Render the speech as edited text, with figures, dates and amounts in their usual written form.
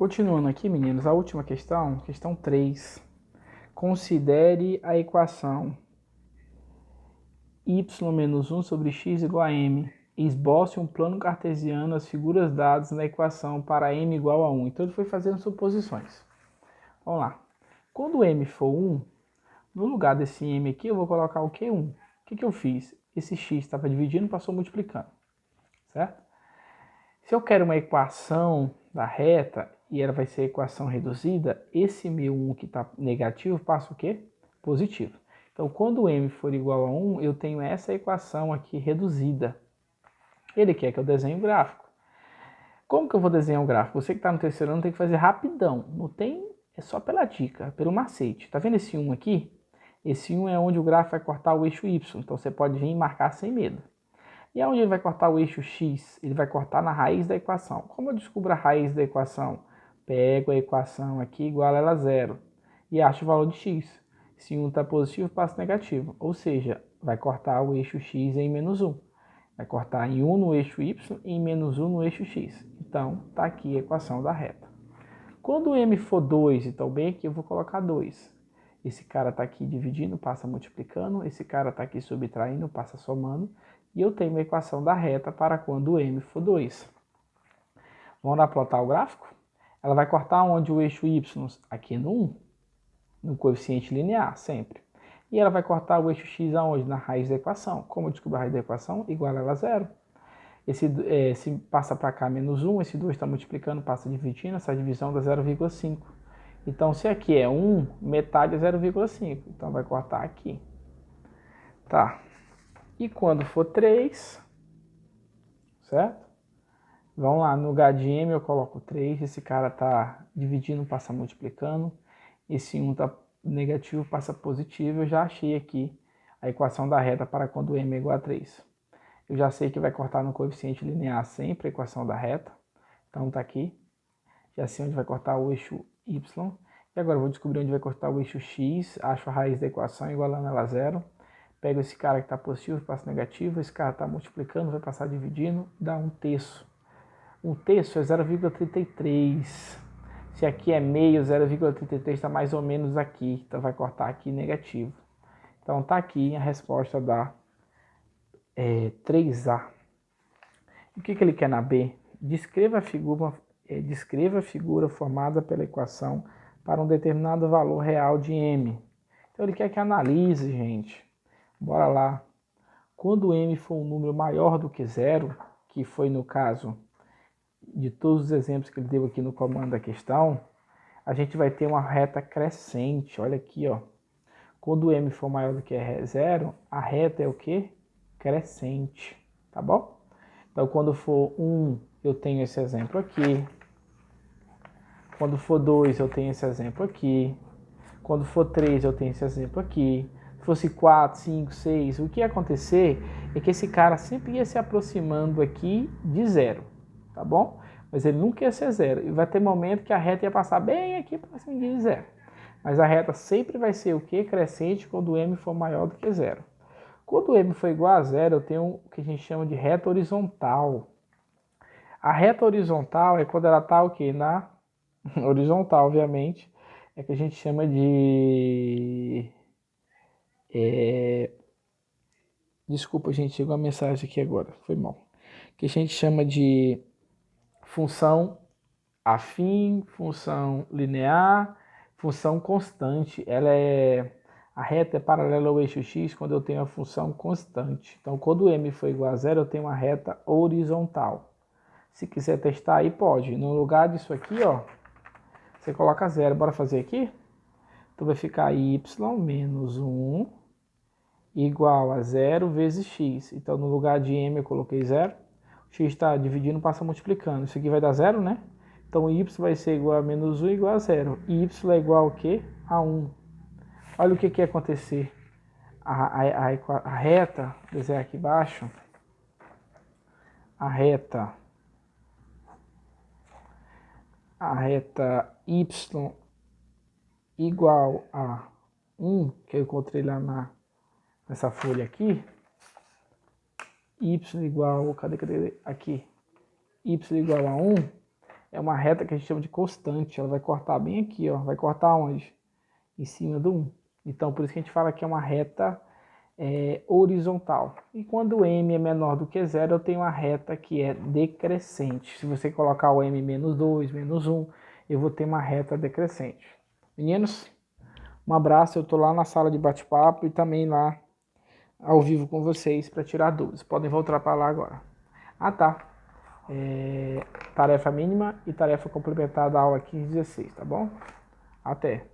Continuando aqui, meninos, a última questão, questão 3. Considere a equação y-1 sobre x igual a m. Esboce um plano cartesiano as figuras dadas na equação para m igual a 1. Então ele foi fazendo suposições. Vamos lá. Quando m for 1, no lugar desse m aqui eu vou colocar o que? 1. O que eu fiz? Esse x estava dividindo, passou multiplicando. Certo? Se eu quero uma equação da reta, e ela vai ser equação reduzida, esse meu 1 que está negativo passa o quê? Positivo. Então, quando m for igual a 1, eu tenho essa equação aqui reduzida. Ele quer que eu desenhe o gráfico. Como que eu vou desenhar o gráfico? Você que está no terceiro ano tem que fazer rapidão. Não tem, é só pela dica, pelo macete. Tá vendo esse 1 aqui? Esse 1 é onde o gráfico vai cortar o eixo y. Então, você pode vir e marcar sem medo. E aonde ele vai cortar o eixo x? Ele vai cortar na raiz da equação. Como eu descubro a raiz da equação? Pego a equação aqui igual a ela a zero e acho o valor de x. Se 1 está positivo, passa negativo. Ou seja, vai cortar o eixo x em menos 1. Vai cortar em 1 no eixo y e em menos 1 no eixo x. Então, está aqui a equação da reta. Quando o m for 2, então bem aqui eu vou colocar 2. Esse cara está aqui dividindo, passa multiplicando. Esse cara está aqui subtraindo, passa somando. E eu tenho uma equação da reta para quando o m for 2. Vamos lá plotar o gráfico? Ela vai cortar onde o eixo y? Aqui no 1, no coeficiente linear, sempre. E ela vai cortar o eixo x aonde? Na raiz da equação. Como eu descubro a raiz da equação? Igual a ela a zero. Se passa para cá menos 1, esse 2 está multiplicando, passa dividindo, essa divisão dá 0,5. Então, se aqui é 1, metade é 0,5. Então, vai cortar aqui. Tá. E quando for 3, certo? Vamos lá, no lugar de m eu coloco 3, esse cara está dividindo, passa multiplicando, esse 1 está negativo, passa positivo, eu já achei aqui a equação da reta para quando m é igual a 3. Eu já sei que vai cortar no coeficiente linear sempre a equação da reta, então está aqui, já sei onde vai cortar o eixo y, e agora eu vou descobrir onde vai cortar o eixo x, acho a raiz da equação igualando ela a zero, pego esse cara que está positivo, passa negativo, esse cara está multiplicando, vai passar dividindo, dá 1/3. 1/3 é 0,33. Se aqui é meio, 0,33 está mais ou menos aqui. Então vai cortar aqui negativo. Então tá aqui a resposta da 3A. O que ele quer na B? Descreva a figura formada pela equação para um determinado valor real de m. Então ele quer que analise, gente. Bora lá. Quando m for um número maior do que zero, que foi no caso de todos os exemplos que ele deu aqui no comando da questão, a gente vai ter uma reta crescente. Olha aqui, ó. Quando m for maior do que zero, a reta é o quê? Crescente, tá bom? Então, quando for 1, eu tenho esse exemplo aqui. Quando for 2, eu tenho esse exemplo aqui. Quando for 3, eu tenho esse exemplo aqui. Se fosse 4, 5, 6, o que ia acontecer é que esse cara sempre ia se aproximando aqui de zero, tá bom? Mas ele nunca ia ser zero. E vai ter momento que a reta ia passar bem aqui próximo de zero. Mas a reta sempre vai ser o quê? Crescente quando o m for maior do que zero. Quando o m for igual a zero, eu tenho o que a gente chama de reta horizontal. A reta horizontal é quando ela está o quê? Na horizontal, obviamente. É que a gente chama de... Desculpa, gente, chegou uma mensagem aqui agora, foi mal. Que a gente chama de função afim, função linear, função constante. A reta é paralela ao eixo x quando eu tenho a função constante. Então, quando m for igual a zero, eu tenho uma reta horizontal. Se quiser testar aí, pode. No lugar disso aqui, ó, você coloca zero. Bora fazer aqui? Então, vai ficar y menos 1 igual a 0 vezes x. Então, no lugar de m eu coloquei 0. X está dividindo, passa multiplicando. Isso aqui vai dar 0, né? Então, y vai ser igual a menos 1 igual a 0. E y é igual ao quê? A 1. Olha o que ia acontecer. A reta, vou desenhar aqui embaixo. A reta y igual a 1, que eu encontrei lá nessa folha aqui. Y igual, cadê? Aqui. Y igual a 1. é uma reta que a gente chama de constante. Ela vai cortar bem aqui, ó. Vai cortar onde? Em cima do 1. Então, por isso que a gente fala que é uma reta horizontal. E quando o m é menor do que 0, eu tenho uma reta que é decrescente. Se você colocar o m menos 2, menos 1, eu vou ter uma reta decrescente. Meninos, um abraço. Eu estou lá na sala de bate-papo e também lá ao vivo com vocês para tirar dúvidas. Podem voltar para lá agora. Ah, tá. Tarefa mínima e tarefa complementar da aula 15 e 16, tá bom? Até.